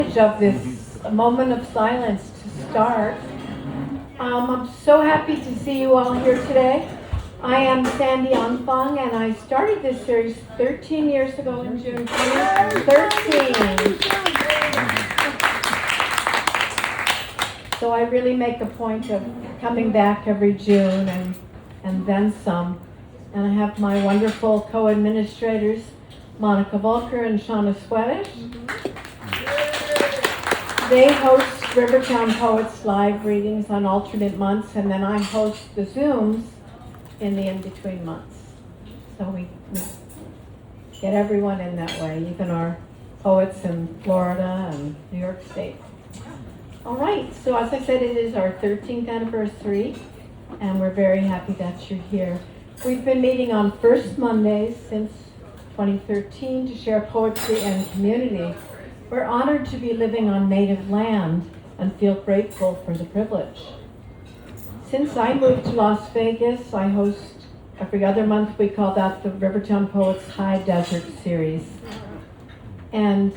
Of this moment of silence to start. I'm so happy to see you all here today. I am Sandy Anfang, and I started this series 13 years ago in June 2013. So I really make a point of coming back every June and then some. And I have my wonderful co-administrators, Monica Volker and Shauna Swedish. They host Rivertown Poets live readings on alternate months, and then I host the Zooms in the in-between months. So we get everyone in that way, even our poets in Florida and New York State. All right, so as I said, it is our 13th anniversary, and we're very happy that you're here. We've been meeting on first Mondays since 2013 to share poetry and community. We're honored to be living on native land and feel grateful for the privilege. Since I moved to Las Vegas, I host every other month. We call that the Rivertown Poets High Desert Series. And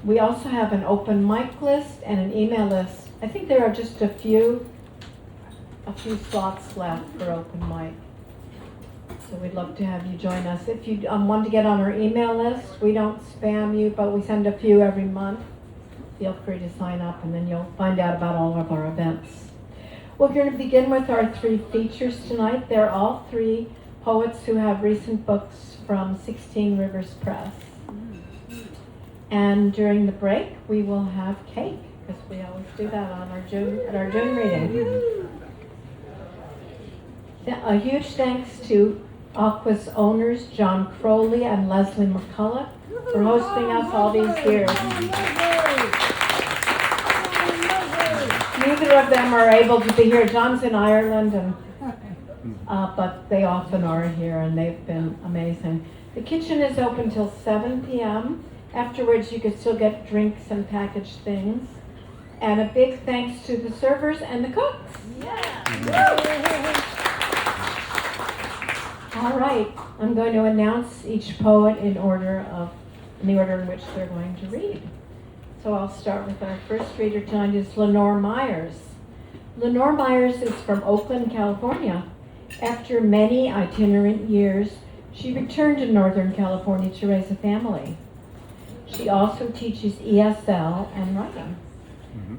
we also have an open mic list and an email list. I think there are just a few slots left for open mic. So we'd love to have you join us. If you want to get on our email list, we don't spam you, but we send a few every month. Feel free to sign up, and then you'll find out about all of our events. We're going to begin with our three features tonight. They're all three poets who have recent books from 16 Rivers Press. And during the break, we will have cake, because we always do that on our June reading. A huge thanks to Aqua's owners, John Crowley and Leslie McCulloch, for hosting us all these years. Neither of them are able to be here. John's in Ireland, but they often are here, and they've been amazing. The kitchen is open till 7 p.m. Afterwards, you can still get drinks and packaged things. And a big thanks to the servers and the cooks. Yeah. All right, I'm going to announce each poet in the order in which they're going to read. So I'll start with our first reader tonight is Lenore Myers. Lenore Myers is from Oakland, California. After many itinerant years, she returned to Northern California to raise a family. She also teaches ESL and writing.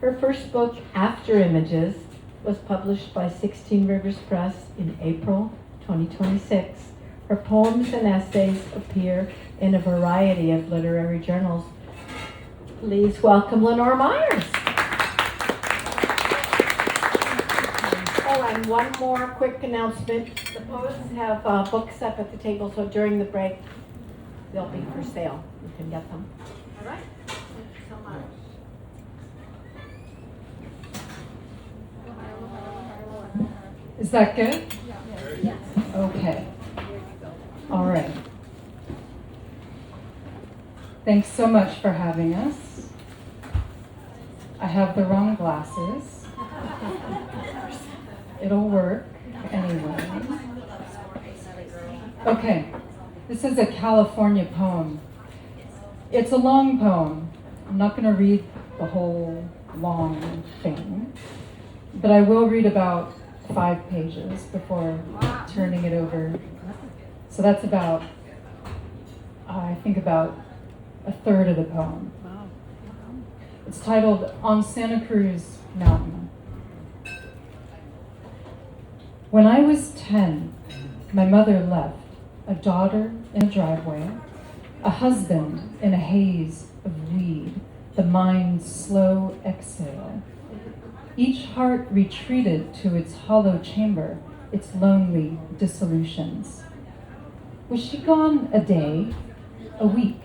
Her first book, Afterimages, was published by 16 Rivers Press in April 2026. Her poems and essays appear in a variety of literary journals. Please welcome Lenore Myers. Oh, and one more quick announcement. The poets have books up at the table, so during the break, they'll be for sale. You can get them. All right. Thank you so much. Is that good? Yes. Okay. All right. Thanks so much for having us. I have the wrong glasses. It'll work anyway. Okay. This is a California poem. It's a long poem. I'm not going to read the whole long thing, but I will read about 5 pages before turning it over. So that's about a third of the poem. It's titled On Santa Cruz Mountain. When I was 10, my mother left, a daughter in a driveway, a husband in a haze of weed, the mind's slow exhale. Each heart retreated to its hollow chamber, its lonely dissolutions. Was she gone a day, a week?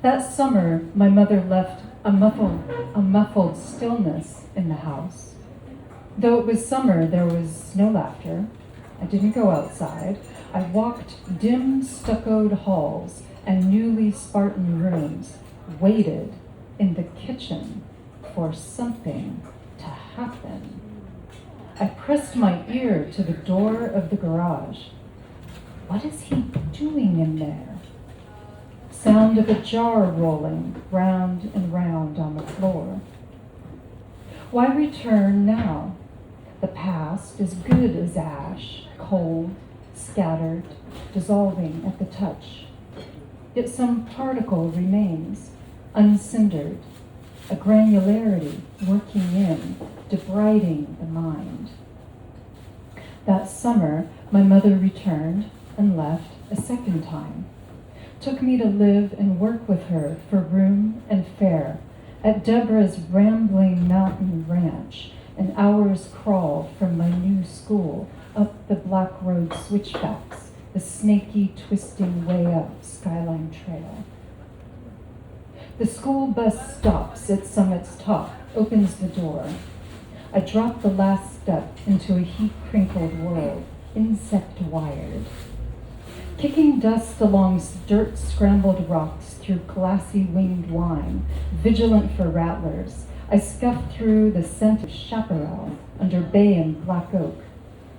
That summer, my mother left a muffled stillness in the house. Though it was summer, there was no laughter. I didn't go outside. I walked dim stuccoed halls and newly Spartan rooms, waited in the kitchen for something to happen. I pressed my ear to the door of the garage. What is he doing in there? sound of a jar rolling round and round on the floor. Why return now? The past is good as ash, cold, scattered, dissolving at the touch. Yet some particle remains, uncindered, a granularity working in, debriding the mind. That summer, my mother returned and left a second time. Took me to live and work with her for room and fare at Deborah's rambling mountain ranch, an hour's crawl from my new school up the Black Road switchbacks, the snaky, twisting way up Skyline Trail. The school bus stops at Summit's top, opens the door. I drop the last step into a heat-crinkled world, insect-wired. Kicking dust along dirt-scrambled rocks through glassy winged wine, vigilant for rattlers, I scuff through the scent of chaparral under bay and black oak,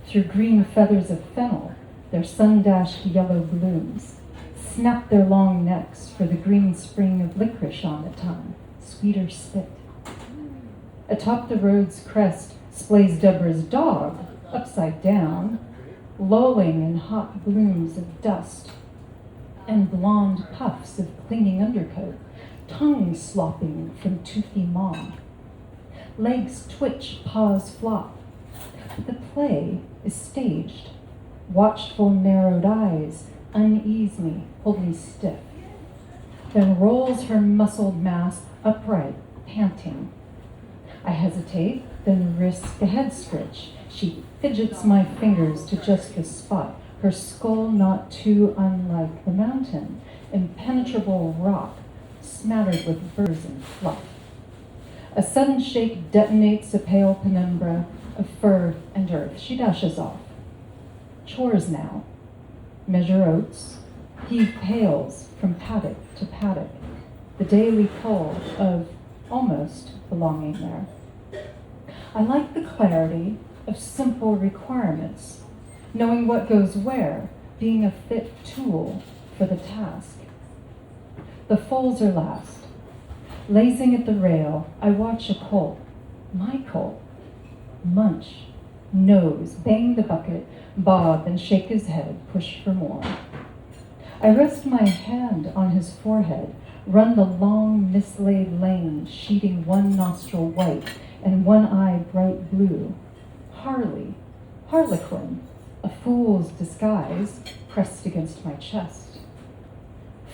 through green feathers of fennel, their sun-dashed yellow blooms, snap their long necks for the green spring of licorice on the tongue, sweeter spit. Atop the road's crest splays Deborah's dog, upside down, lolling in hot blooms of dust and blonde puffs of clinging undercoat, tongue slopping from toothy maw. Legs twitch, paws flop. The play is staged. Watchful, narrowed eyes unease me, hold me stiff. Then rolls her muscled mass upright, panting. I hesitate, then risk a head scritch. She fidgets my fingers to just the spot, her skull not too unlike the mountain, impenetrable rock, smattered with burrs and fluff. A sudden shake detonates a pale penumbra of fur and earth. She dashes off. Chores now. Measure oats, heave pails from paddock to paddock, the daily pull of almost belonging there. I like the clarity of simple requirements, knowing what goes where, being a fit tool for the task. The foals are last. Lazing at the rail, I watch a colt, my colt, munch, nose, bang the bucket, bob and shake his head, push for more. I rest my hand on his forehead, run the long, mislaid lane, sheeting one nostril white and one eye bright blue. Harlequin, a fool's disguise, pressed against my chest.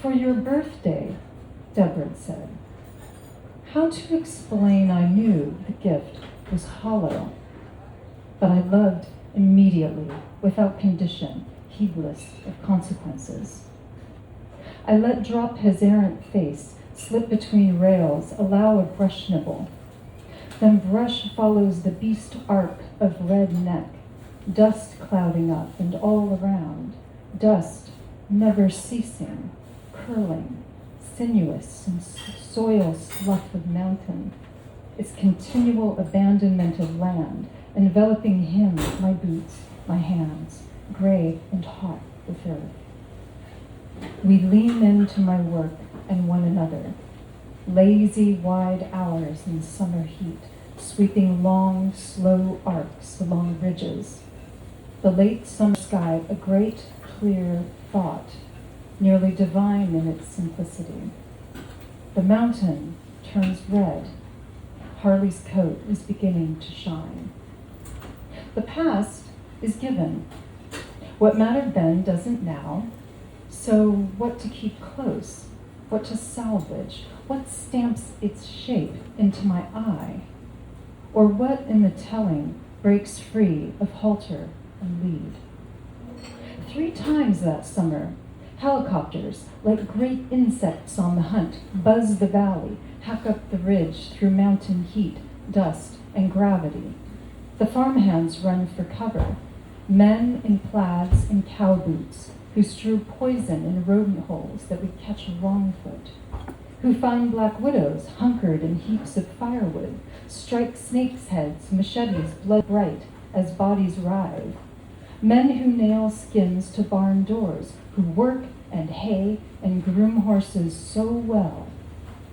For your birthday, Deborah said. How to explain I knew the gift was hollow, but I loved immediately, without condition, heedless of consequences. I let drop his errant face, slip between rails, allow a brush nibble. Then brush follows the beast arc of red neck, dust clouding up and all around, dust never ceasing, curling, sinuous and soil slough of mountain, its continual abandonment of land, enveloping him, my boots, my hands, gray and hot with earth. We lean into my work and one another, lazy, wide hours in summer heat, sweeping long, slow arcs along ridges. The late summer sky, a great, clear thought, nearly divine in its simplicity. The mountain turns red. Harley's coat is beginning to shine. The past is given. What mattered then doesn't now. So what to keep close? What to salvage? What stamps its shape into my eye? Or what in the telling breaks free of halter and lead? 3 times that summer, helicopters, like great insects on the hunt, buzz the valley, hack up the ridge through mountain heat, dust, and gravity. The farmhands run for cover, men in plaids and cow boots who strew poison in rodent holes that would catch a wrong foot, who find black widows hunkered in heaps of firewood, strike snakes' heads, machetes blood bright as bodies writhe, Men who nail skins to barn doors, who work and hay and groom horses so well,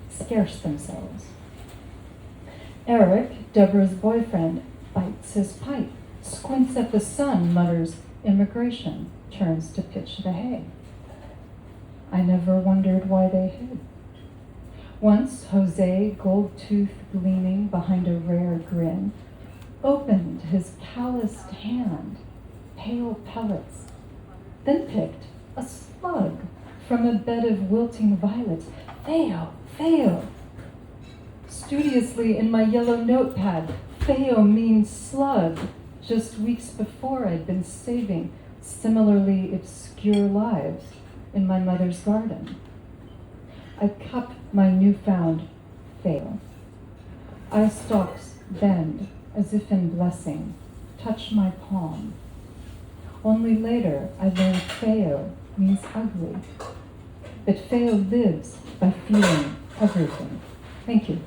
scarce themselves. Eric, Deborah's boyfriend, bites his pipe, squints at the sun, mutters, immigration, turns to pitch the hay. I never wondered why they hid. Once Jose, gold tooth gleaming behind a rare grin, opened his calloused hand, pale pellets, then picked a slug from a bed of wilting violets. Feo, Feo. Studiously in my yellow notepad, Feo means slug. Just weeks before I'd been saving similarly obscure lives in my mother's garden. I cup my newfound Feo. Eye stalks bend as if in blessing, touch my palm. Only later I learned Feo means ugly, that Feo lives by feeling everything. Thank you.